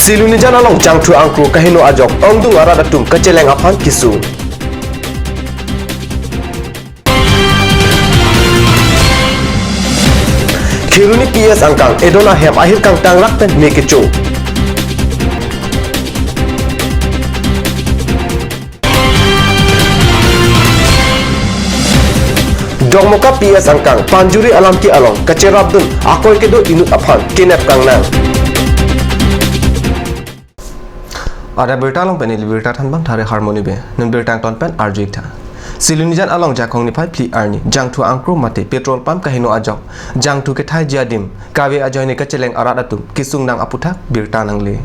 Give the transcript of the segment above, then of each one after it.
Siluni jana long jang tu angkru kahino ajok ongdung arada tum keceleng apan kisu. Kiruni PS angkang edona hem akhir kang tang rakpen mekecho. Dongmoka PS angkang panjuri alam ki along kecerabdun akoy kedo inut apan kinep kang nang. Ada berita long pen berita tan bang thare harmoni be nun berita ton pen arjik tha Siluni jan along jakong ni phai pli arni jang thu angkru mate petrol pump kahino ajok jang thu ke thai jadim kawe ajoy ne kacheleng arat atum kisung nang aputhak berita nang le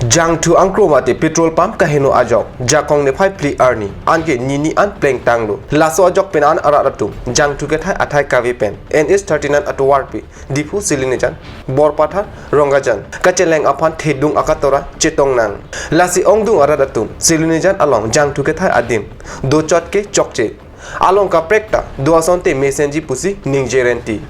Jang tu angkro mate petrol pump kahino ajok jakong ne phai pli arni ange nini an pleng tanglo laso ajok pen an araratum jang tu ke thai athai kawe pen NS39 atwarpi dipu silinijan borpatha rongajan kacheleng aphan thedung akatora chetong nang lasi ongdung araratum silinijan along jang tu ke thai adim do chot ke chokche along ka prekta do asonte mesenji pusi ningjerenti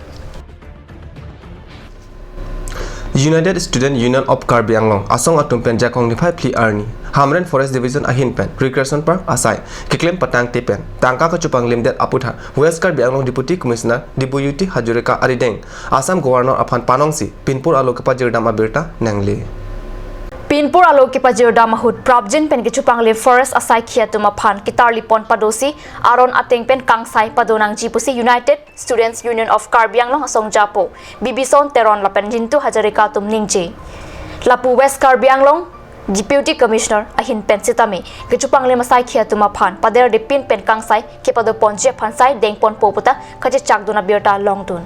United Student Union of Karbi Anglong asong atum pen jakong ni phai pli arni Hamren Forest Division ahin pen Recreation Park asai kiklem patang te pen tangka ka chupang limdet aputha West Karbi Anglong Deputy Commissioner Dibuyuti Hajureka Arideng Assam Governor Aphan Panongsi Pinpur Alokepa Jirdama Berta Nangle Pinpur Alokepa Jirdama Hut Prabjin pen ke chupang le Forest asai khiatuma phan kitarli pon padosi aron ateng pen kangsai padonang jipusi United Students Union of Karbi Anglong asong japo Bibison Teron lapen jintu Hajareka tum ningje Lapu West Karbi Anglong Deputy Commissioner ahin pen sitami ke chupang le masai khiatuma phan pader de pin pen kangsai ke pado ponje phansai deng pon poputa khaje chakduna berta longtun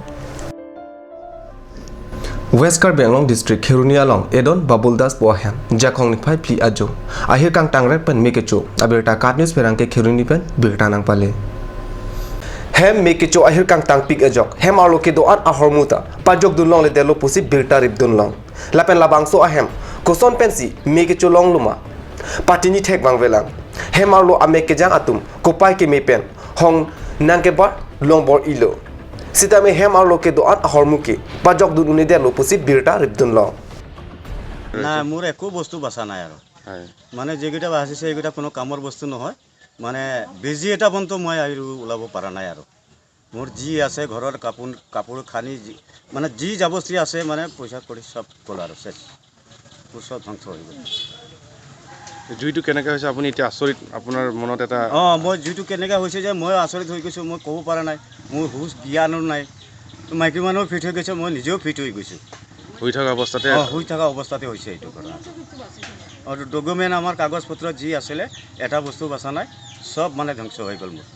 West Karbi Anglong District Khiruni along Edon Babuldas Bohem jakong ni phai pli ajo ahir kang tangrek pen mekecho aberta kat news perang ke Khiruni pen berta nang pale hem mekecho ahir kang tang pik ajok hem aloke do an ahormuta pajok dunlong le delo pusi berta rib dunlong lapen labangso ahem koson pensi mekecho long luma patini thek bangvelang hem alo ameke jang atum kopai ke mepen hong nangke bar longbor ilo Sitame hem aloke do an ahormuki pajok dunune delo pusi berta rib dunlong না মোৰ একো বস্তু বাছা নাই আৰু মানে যেগিটা বাছিছে এইগিটা কোনো কামৰ বস্তু নহয় মানে বেজি এটা বন্ত মই আৰু ওলাব পৰা নাই আৰু মোৰ যি আছে ঘৰৰ কাপোৰ খানি মানে যি যাৱতীয় আছে মানে পইচা কৰি সব গ'ল আৰু শেষ মোৰ সব ধ্বংস হৈ গ'ল জুইটো কেনেকৈ হৈছে আপুনি এতিয়া আচৰিত আপোনাৰ মনত এটা মই জুইটো কেনেকৈ হৈছে যে মই আচৰিত হৈ গৈছোঁ মই ক'ব পৰা নাই মোৰ হুঁচ জ্ঞানো নাই মাইকী মানুহ ফিট হৈ গৈছে মই নিজেও ফিট হৈ গৈছোঁ শুই থকা অৱস্থাতে হৈছে এইটো কথা আৰু ডকুমেণ্ট আমাৰ কাগজ পত্ৰ যি আছিলে এটা বস্তু বাছা নাই সব মানে ধ্বংস হৈ গ'ল মোৰ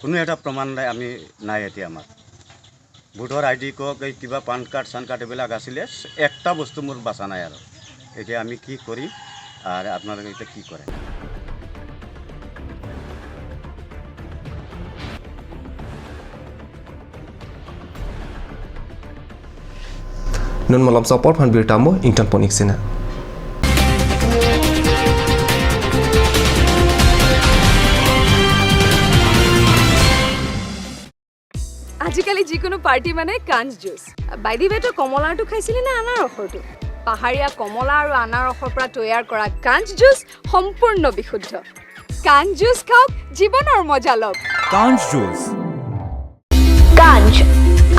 কোনো এটা প্ৰমাণ নাই আমি নাই এতিয়া আমাৰ ভোটৰ ID কওক এই কিবা পান কাৰ্ড চান কাৰ্ড এইবিলাক আছিলে একটা বস্তু মোৰ বাছা নাই আৰু এতিয়া আমি কি কৰিম আৰু আপোনালোকে এতিয়া কি কৰে nun malam support phan bertamo ington ponik sena আজিকালি যিকোনো পাৰ্টি মানে কাঞ্জ জুচ বাইদি বেটো কমলাটো খাইছিলি না আনাৰ ৰসটো পাহাৰীয়া কমলা আৰু আনাৰ ৰসৰ পৰা তৈয়াৰ কৰা কাঞ্জ জুচ সম্পূৰ্ণ বিশুদ্ধ কাঞ্জ জুচ খাওক জীৱনৰ মজা লওক কাঞ্জ juice Ganj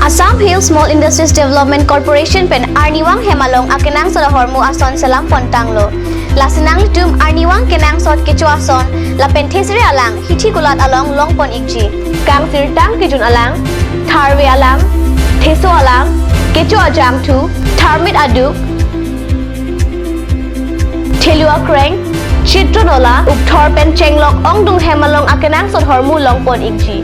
Assam Hill Small Industries Development Corporation pen Arniwang Hemalong akenang sa hormu ason salam pontanglo lasinang tum Arniwang kenang sot kechu ason la penthesri alang hithi kulat along longpon ikji kang tirtang kijun alang tharwe alang theso alang kechu ajam thu tharmit aduk thelua kreng chitronola ukthor pen chenglok ongdung Hemalong akenang sot hormu longpon ikji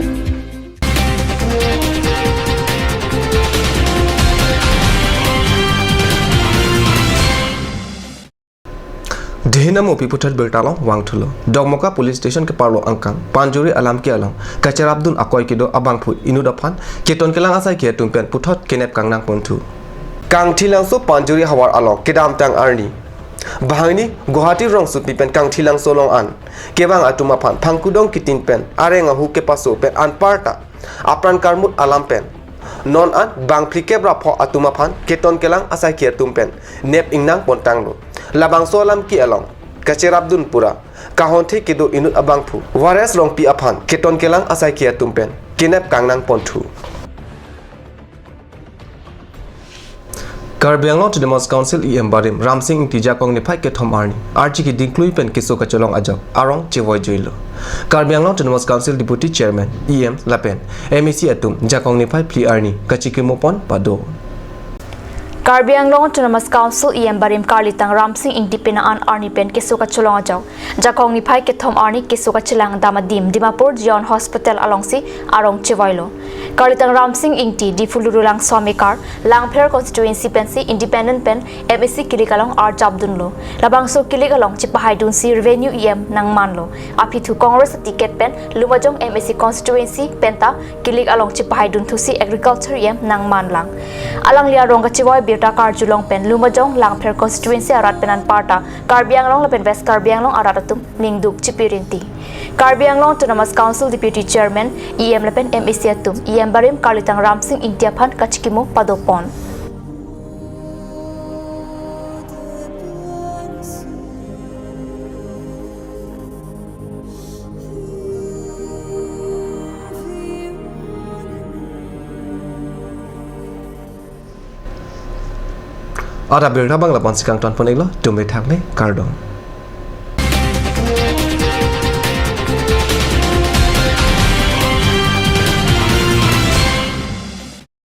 Dehinamo piputat bertalong wang thulo Dogmoka Police Station ke parlo angkang Panjuri alam ke along Kacer Abdul akoy kido abang phu inudaphan keton kelang asai ke tumpen puthot kenep kang nang pontu Kang thilang so Panjuri hawar along kedam tang arni Bahangni Guwahati rong su pipen kang thilang solong an kebang atuma phan phangkudong kitin pen arenga hu ke paso pen an parta apran karmut alam pen non an bang phlike bra pho atuma phan keton kelang asai kia tumpen nep ingnang pontang lo labang solam ki along kacherabdun pura kahon thi kidu inut abang phu wares long pi aphan keton kelang asai kia tumpen kinep kangnang ponthu Karbi Anglong to the Mosque Council EM Barim Ram Singh Tija Kong ni phai ke thom arni RG ki dinklui pen kiso ka cholong ajak arong chewoi joilo Karbi Anglong to the Mosque Council Deputy Chairman EM Lapen MEC atum jakong ni phai pli arni kachiki mopon pado Karbi Anglong Autonomous Council EM Barim Karlitang Ramsing Independent an Arni Pen Kesuka Cholong Ajaw Jakong ni Pai Kethom Arni Kesuka Chilang Damadim Dimapur John Hospital Alongsi Arong Chiwailo Karlitang Ramsing Ingti Difulurulang Swamikar Langpher Constituency Pensi Independent Pen MEC Kilikalong R Jabdunlo Labangso Kilikalong Chipahaidun Si Revenue EM Nang Manlo Apitu Congress Ticket Pen Lumajong MEC Constituency Penta Kilikalong Chipahaidun Thusi Agriculture EM Nang Manlang Alang Liarong Kachiwai Birta Karjulong Pen Lumajong Langpher Constituency Arat Penan Parta Karbi Anglong Lapen West Karbi Anglong Aratatum Ningduk Chipirinti Karbi Anglong Autonomous Council Deputy Chairman EM Lapen MEC Atum EM Barim Karlitang Ramsing Intiaphan Kachikimo Padopon Ada berita bangla pansikang tuan pun ilo, tumbe thakme kardong.